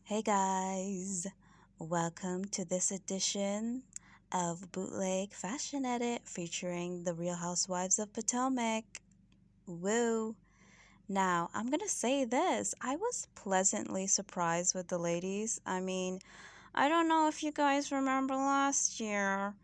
Hey guys, welcome to this edition of Bootleg Fashion Edit featuring the Real Housewives of Potomac. Woo! Now, I'm gonna say this. I was pleasantly surprised with the ladies. I mean, I don't know if you guys remember last year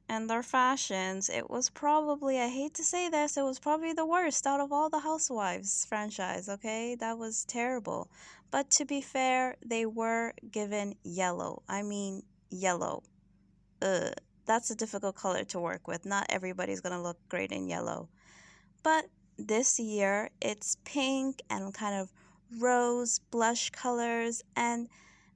and their fashions. It was probably, I hate to say this, it was probably the worst out of all the Housewives franchise, okay? That was terrible. But to be fair, they were given yellow. I mean, yellow. Ugh, that's a difficult color to work with. Not everybody's gonna look great in yellow. But this year, it's pink and kind of rose blush colors, and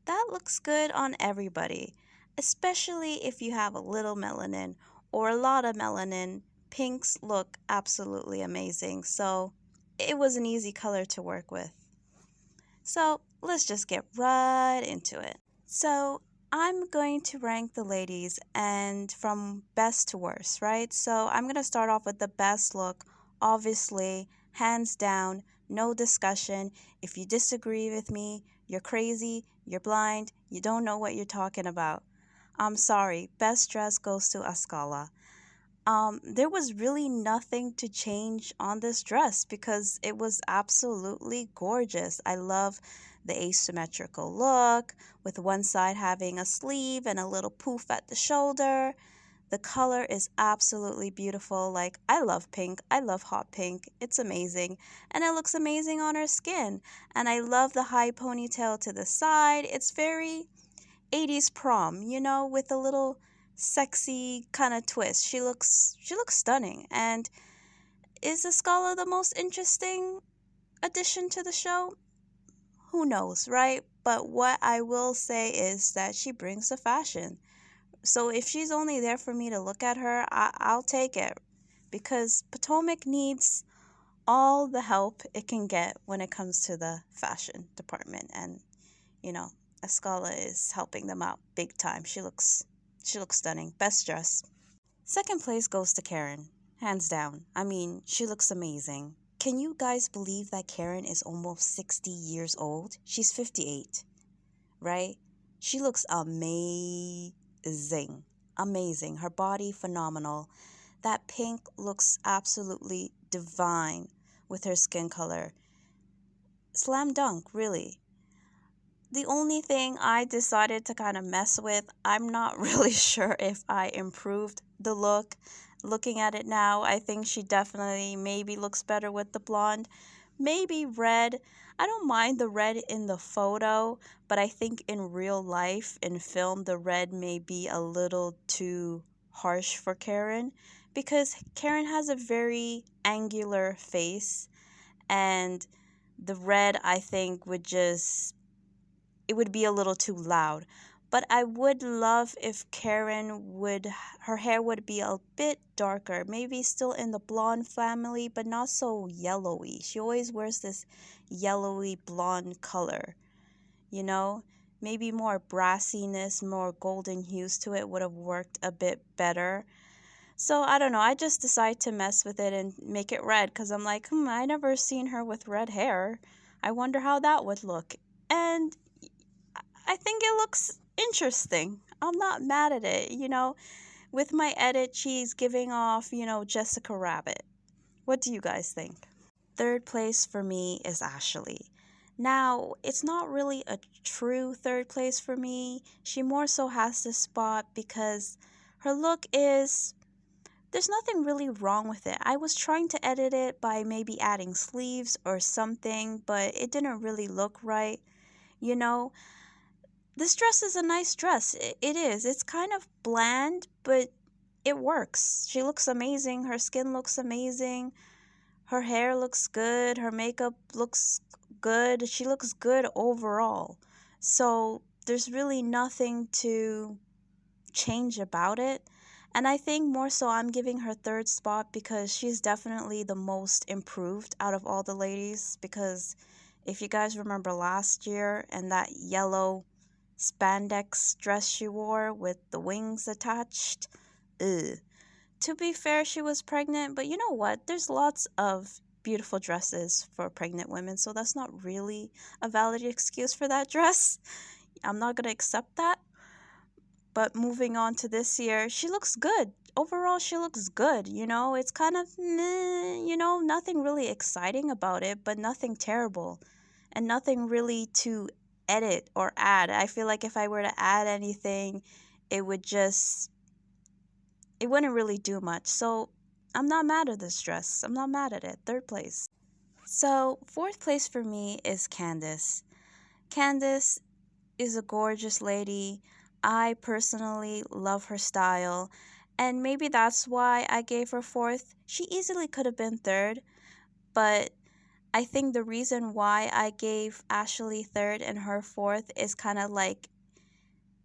that looks good on everybody, especially if you have a little melanin or a lot of melanin. Pinks look absolutely amazing, so it was an easy color to work with. So let's just get right into it. So I'm going to rank the ladies and from best to worst, right? So I'm going to start off with the best look. Obviously, hands down, no discussion. If you disagree with me, you're crazy, you're blind, you don't know what you're talking about. I'm sorry, best dress goes to Ascala. There was really nothing to change on this dress because it was absolutely gorgeous. I love the asymmetrical look with one side having a sleeve and a little poof at the shoulder. The color is absolutely beautiful. Like, I love pink. I love hot pink. It's amazing. And it looks amazing on her skin. And I love the high ponytail to the side. It's very 80s prom, with a little sexy kind of twist. She looks stunning. And is Escala the most interesting addition to the show? Who knows, right? But what I will say is that she brings the fashion. So if she's only there for me to look at her, I'll take it, because Potomac needs all the help it can get when it comes to the fashion department, and Escala is helping them out big time. She looks stunning. Best dress. Second place goes to Karen, hands down. I mean, she looks amazing. Can you guys believe that Karen is almost 60 years old? She's 58, right? She looks amazing. Amazing. Her body, phenomenal. That pink looks absolutely divine with her skin color. Slam dunk, really. The only thing I decided to kind of mess with, I'm not really sure if I improved the look. Looking at it now, I think she definitely maybe looks better with the blonde. Maybe red. I don't mind the red in the photo, but I think in real life, in film, the red may be a little too harsh for Karen, because Karen has a very angular face, and the red, I think, it would be a little too loud. But I would love if her hair would be a bit darker, maybe still in the blonde family, but not so yellowy. She always wears this yellowy blonde color, you know? Maybe more brassiness, more golden hues to it would have worked a bit better. So I don't know, I just decided to mess with it and make it red, because I'm like, I never seen her with red hair. I wonder how that would look. And I think it looks interesting. I'm not mad at it. With my edit, she's giving off, Jessica Rabbit. What do you guys think? Third place for me is Ashley. Now, it's not really a true third place for me. She more so has this spot because her look there's nothing really wrong with it. I was trying to edit it by maybe adding sleeves or something, but it didn't really look right. This dress is a nice dress. It is. It's kind of bland, but it works. She looks amazing. Her skin looks amazing. Her hair looks good. Her makeup looks good. She looks good overall. So there's really nothing to change about it. And I think more so I'm giving her third spot because she's definitely the most improved out of all the ladies. Because if you guys remember last year and that yellow spandex dress she wore with the wings attached, ugh. to be fair, she was pregnant, but you know what? There's lots of beautiful dresses for pregnant women, so that's not really a valid excuse for that dress. I'm not going to accept that. But moving on to this year, she looks good. Overall, she looks good. It's kind of meh, nothing really exciting about it, but nothing terrible. And nothing really to edit or add. I feel like if I were to add anything, it would just, it wouldn't really do much. So I'm not mad at this dress. I'm not mad at it. Third place. So fourth place for me is Candace. Candace is a gorgeous lady. I personally love her style, and maybe that's why I gave her fourth. She easily could have been third, but I think the reason why I gave Ashley third and her fourth is kind of like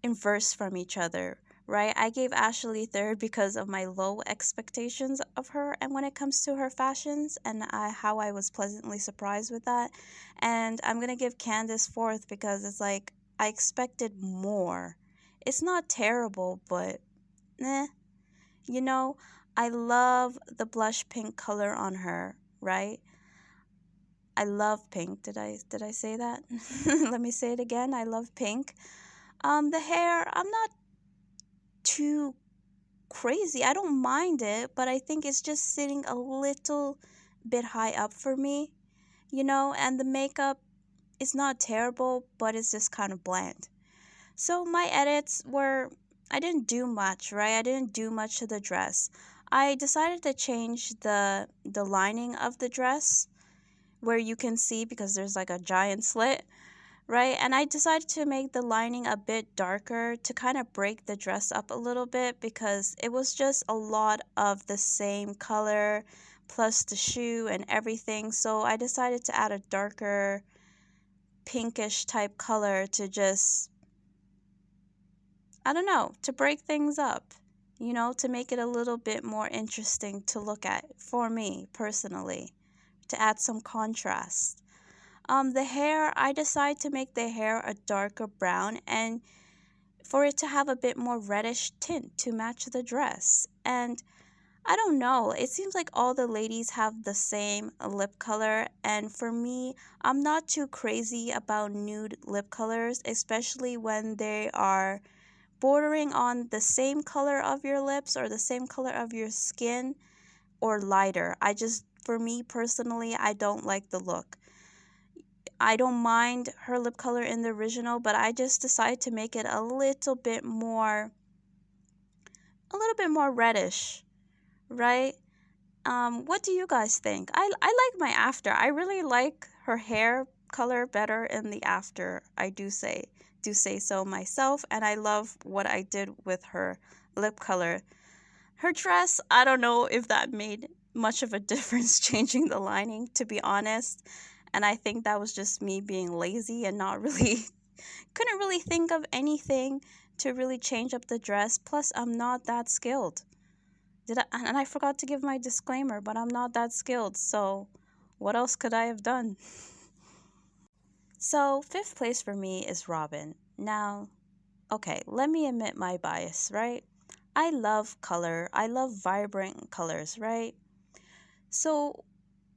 inverse from each other, right? I gave Ashley third because of my low expectations of her, and when it comes to her fashions, and how I was pleasantly surprised with that. And I'm gonna give Candace fourth because it's like I expected more. It's not terrible, but eh. You know, I love the blush pink color on her, right? I love pink. Did I say that? Let me say it again. I love pink. The hair, I'm not too crazy. I don't mind it, but I think it's just sitting a little bit high up for me, and the makeup is not terrible, but it's just kind of bland. So my edits were, I didn't do much, right? I didn't do much to the dress. I decided to change the lining of the dress where you can see because there's like a giant slit, right? And I decided to make the lining a bit darker to kind of break the dress up a little bit because it was just a lot of the same color plus the shoe and everything. So I decided to add a darker pinkish type color to just, I don't know, to break things up, to make it a little bit more interesting to look at for me personally, to add some contrast. The hair, I decided to make the hair a darker brown and for it to have a bit more reddish tint to match the dress. And I don't know, it seems like all the ladies have the same lip color, and for me, I'm not too crazy about nude lip colors, especially when they are bordering on the same color of your lips or the same color of your skin or lighter. For me personally, I don't like the look. I don't mind her lip color in the original, but I just decided to make it a little bit more reddish, right? What do you guys think? I like my after. I really like her hair color better in the after. I do say so myself, and I love what I did with her lip color. Her dress, I don't know if that made much of a difference changing the lining, to be honest. And I think that was just me being lazy and not really couldn't really think of anything to really change up the dress. Plus, I'm not that skilled. And I forgot to give my disclaimer, but I'm not that skilled. So, what else could I have done? So, fifth place for me is Robin. Now, okay, let me admit my bias, right? I love color. I love vibrant colors, right? So,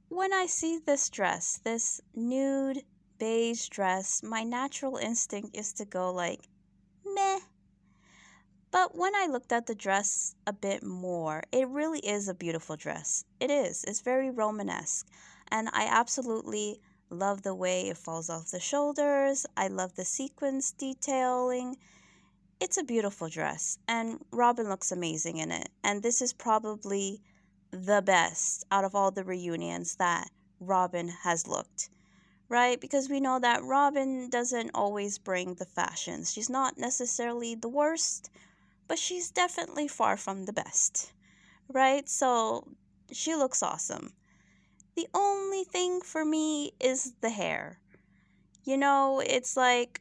when I see this dress, this nude beige dress, my natural instinct is to go like, meh. But when I looked at the dress a bit more, it really is a beautiful dress. It is. It's very Romanesque. And I absolutely love the way it falls off the shoulders. I love the sequins detailing. It's a beautiful dress. And Robin looks amazing in it. And this is probably the best out of all the reunions that Robin has looked, right? Because we know that Robin doesn't always bring the fashions. She's not necessarily the worst, but she's definitely far from the best, right? So she looks awesome. The only thing for me is the hair. It's like,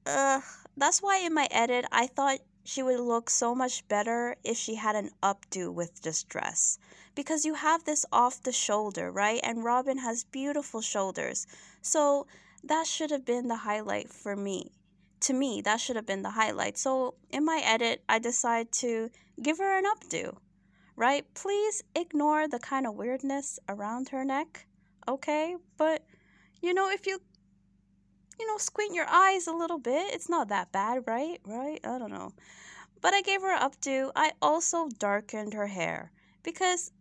that's why in my edit, I thought she would look so much better if she had an updo with this dress. Because you have this off the shoulder, right? And Robin has beautiful shoulders. So that should have been the highlight for me. to me, that should have been the highlight. So in my edit, I decide to give her an updo, right? Please ignore the kind of weirdness around her neck, okay? But, if squint your eyes a little bit, it's not that bad, right? Right? I don't know. But I gave her an updo. I also darkened her hair because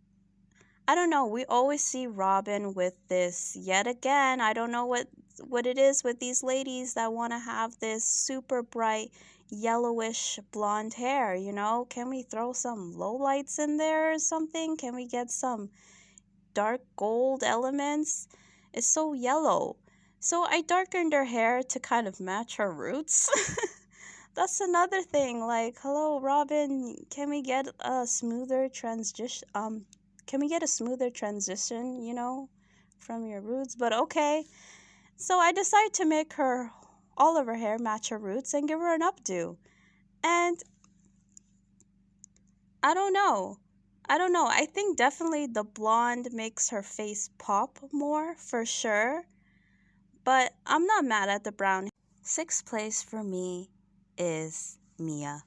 I don't know, we always see Robin with this yet again. I don't know what it is with these ladies that want to have this super bright yellowish blonde hair, Can we throw some lowlights in there or something? Can we get some dark gold elements? It's so yellow. So I darkened her hair to kind of match her roots. That's another thing. Like, hello, Robin, can we get a smoother transition? Can we get a smoother transition, from your roots? But okay. So I decided to make all of her hair match her roots and give her an updo. And I don't know. I think definitely the blonde makes her face pop more, for sure. But I'm not mad at the brown. Sixth place for me is Mia.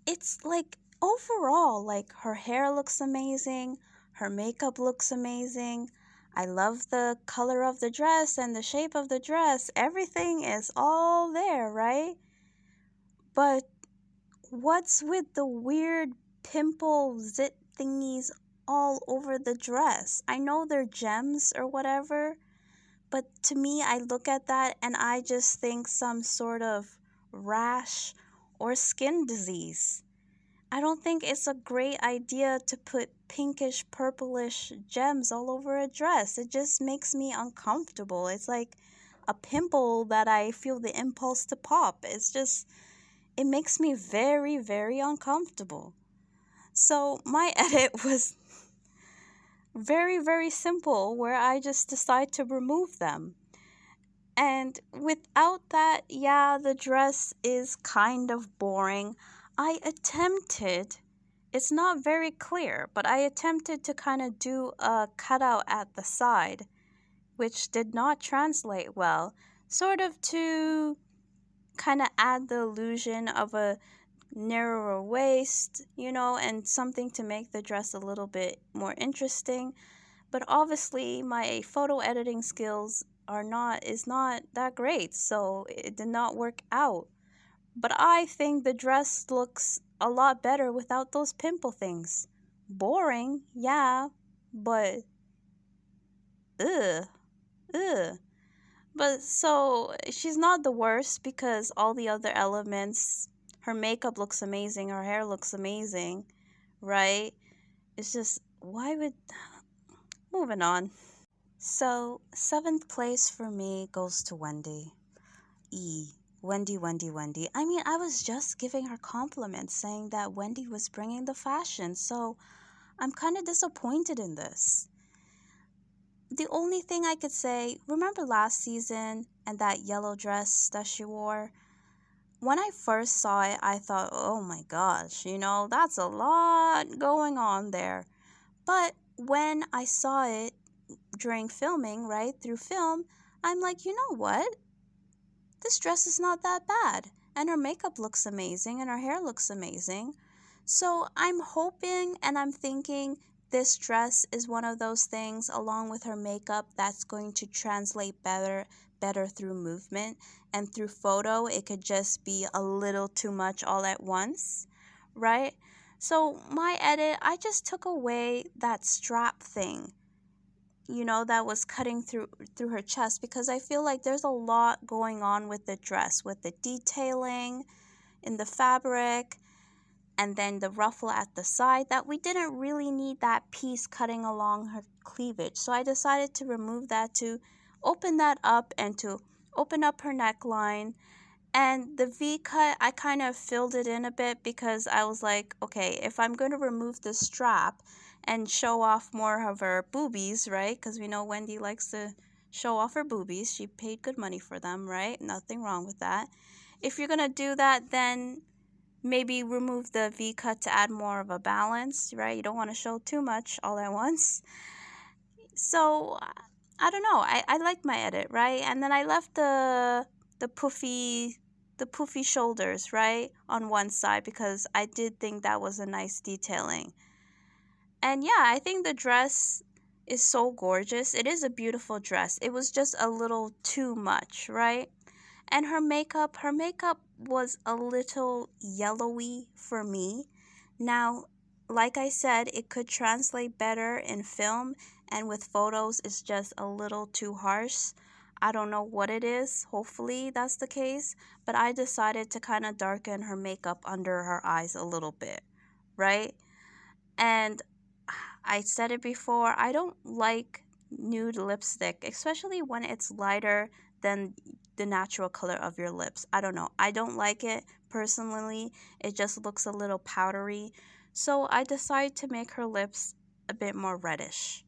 It's like overall, like her hair looks amazing, her makeup looks amazing. I love the color of the dress and the shape of the dress. Everything is all there, right? But what's with the weird pimple zit thingies all over the dress? I know they're gems or whatever, but to me, I look at that and I just think some sort of rash or skin disease. I don't think it's a great idea to put pinkish, purplish gems all over a dress. It just makes me uncomfortable. It's like a pimple that I feel the impulse to pop. It makes me very, very uncomfortable. So my edit was very, very simple, where I just decide to remove them. And without that, yeah, the dress is kind of boring. I attempted, it's not very clear, but I attempted to kind of do a cutout at the side, which did not translate well, sort of to kind of add the illusion of a narrower waist, and something to make the dress a little bit more interesting. But obviously my photo editing skills is not that great, so it did not work out. But I think the dress looks a lot better without those pimple things. Boring, yeah, but ugh, ugh. But so she's not the worst because all the other elements, her makeup looks amazing, her hair looks amazing, right? It's just, moving on. So, seventh place for me goes to Wendy. Wendy. I mean, I was just giving her compliments, saying that Wendy was bringing the fashion, so I'm kind of disappointed in this. The only thing I could say, remember last season and that yellow dress that she wore? When I first saw it, I thought, oh my gosh, that's a lot going on there. But when I saw it during filming, right, through film, I'm like, you know what? This dress is not that bad. And her makeup looks amazing and her hair looks amazing. So I'm hoping and I'm thinking this dress is one of those things, along with her makeup, that's going to translate better through movement. And through photo, it could just be a little too much all at once, right? So my edit, I just took away that strap thing, that was cutting through her chest, because I feel like there's a lot going on with the dress, with the detailing in the fabric and then the ruffle at the side, that we didn't really need that piece cutting along her cleavage. So I decided to remove that, to open that up and to open up her neckline. And the V-cut, I kind of filled it in a bit because I was like, okay, if I'm going to remove the strap and show off more of her boobies, right? Because we know Wendy likes to show off her boobies. She paid good money for them, right? Nothing wrong with that. If you're going to do that, then maybe remove the V-cut to add more of a balance, right? You don't want to show too much all at once. So I don't know. I liked my edit, right? And then I left the poofy the poofy shoulders, right, on one side because I did think that was a nice detailing. And yeah, I think the dress is so gorgeous. It is a beautiful dress. It was just a little too much, right? And her makeup was a little yellowy for me. Now, like I said, it could translate better in film, and with photos, it's just a little too harsh. I don't know what it is. Hopefully, that's the case. But I decided to kind of darken her makeup under her eyes a little bit, right? And I said it before, I don't like nude lipstick, especially when it's lighter than the natural color of your lips. I don't know. I don't like it personally. It just looks a little powdery. So I decided to make her lips a bit more reddish.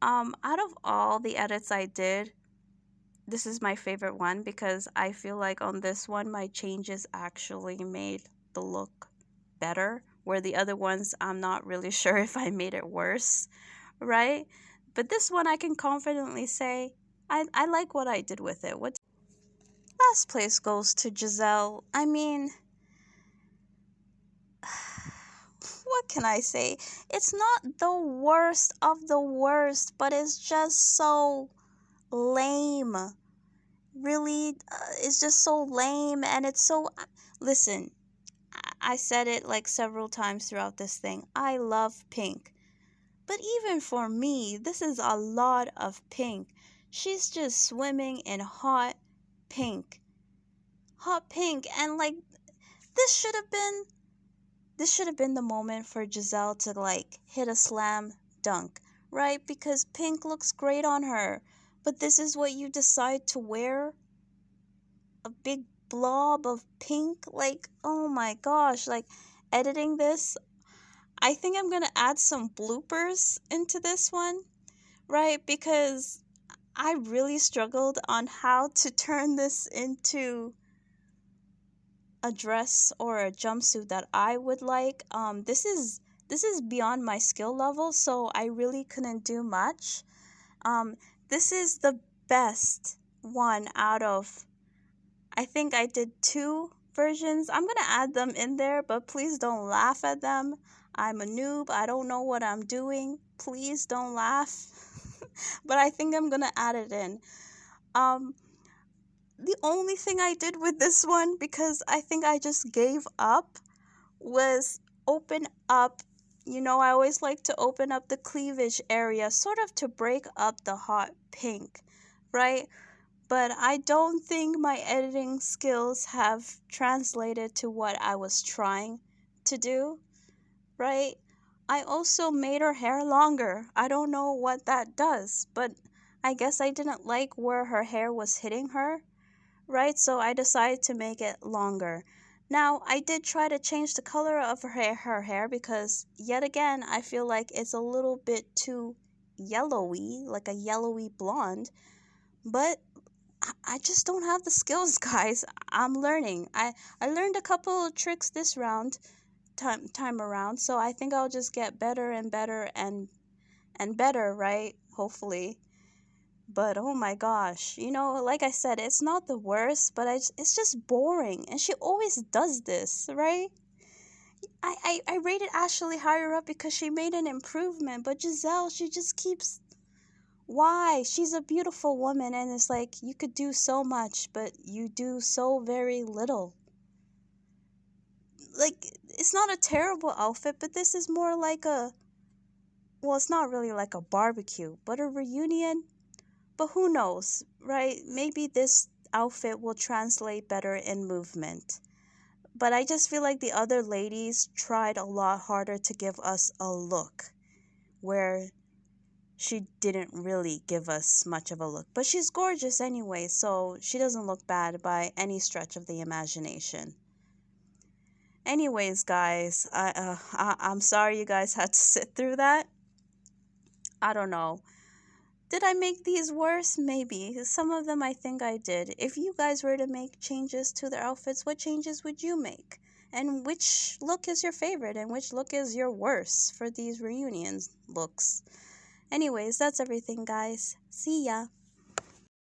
Out of all the edits I did, this is my favorite one because I feel like on this one my changes actually made the look better, where the other ones I'm not really sure if I made it worse, right? But this one I can confidently say I like what I did with it. What last place goes to Giselle. I mean, what can I say? It's not the worst of the worst, but it's just so lame. Really, it's just so lame, and it's so. Listen, I said it like several times throughout this thing. I love pink. But even for me, this is a lot of pink. She's just swimming in hot pink. Hot pink. And like this should have been the moment for Giselle to like hit a slam dunk, right? Because pink looks great on her. But this is what you decide to wear? A big blob of pink? Like, oh my gosh, like editing this, I think I'm gonna add some bloopers into this one, right? Because I really struggled on how to turn this into a dress or a jumpsuit that I would like. This is beyond my skill level, so I really couldn't do much. Um, this is the best one out of, I think I did 2 versions. I'm gonna add them in there, but please don't laugh at them. I'm a noob. I don't know what I'm doing. Please don't laugh. But I think I'm gonna add it in. Um, the only thing I did with this one, because I think I just gave up, was open up. You know, I always like to open up the cleavage area, sort of to break up the hot pink, right? But I don't think my editing skills have translated to what I was trying to do, right? I also made her hair longer. I don't know what that does, but I guess I didn't like where her hair was hitting her, right? So I decided to make it longer. Now, I did try to change the color of her hair because, yet again, I feel like it's a little bit too yellowy, like a yellowy blonde. But I just don't have the skills, guys. I'm learning. I learned a couple of tricks this time around, so I think I'll just get better and better and better, right? Hopefully. But oh my gosh, like I said, it's not the worst, but it's just boring, and she always does this, right? I rated Ashley higher up because she made an improvement, but Giselle, she just keeps. Why? She's a beautiful woman, and it's like you could do so much, but you do so very little. Like, it's not a terrible outfit, but this is more like well, it's not really like a barbecue, but a reunion. But who knows, right? Maybe this outfit will translate better in movement. But I just feel like the other ladies tried a lot harder to give us a look where she didn't really give us much of a look. But she's gorgeous anyway, so she doesn't look bad by any stretch of the imagination. Anyways, guys, I'm sorry you guys had to sit through that. I don't know. Did I make these worse? Maybe. Some of them I think I did. If you guys were to make changes to their outfits, what changes would you make? And which look is your favorite and which look is your worst for these reunion looks? Anyways, that's everything, guys. See ya.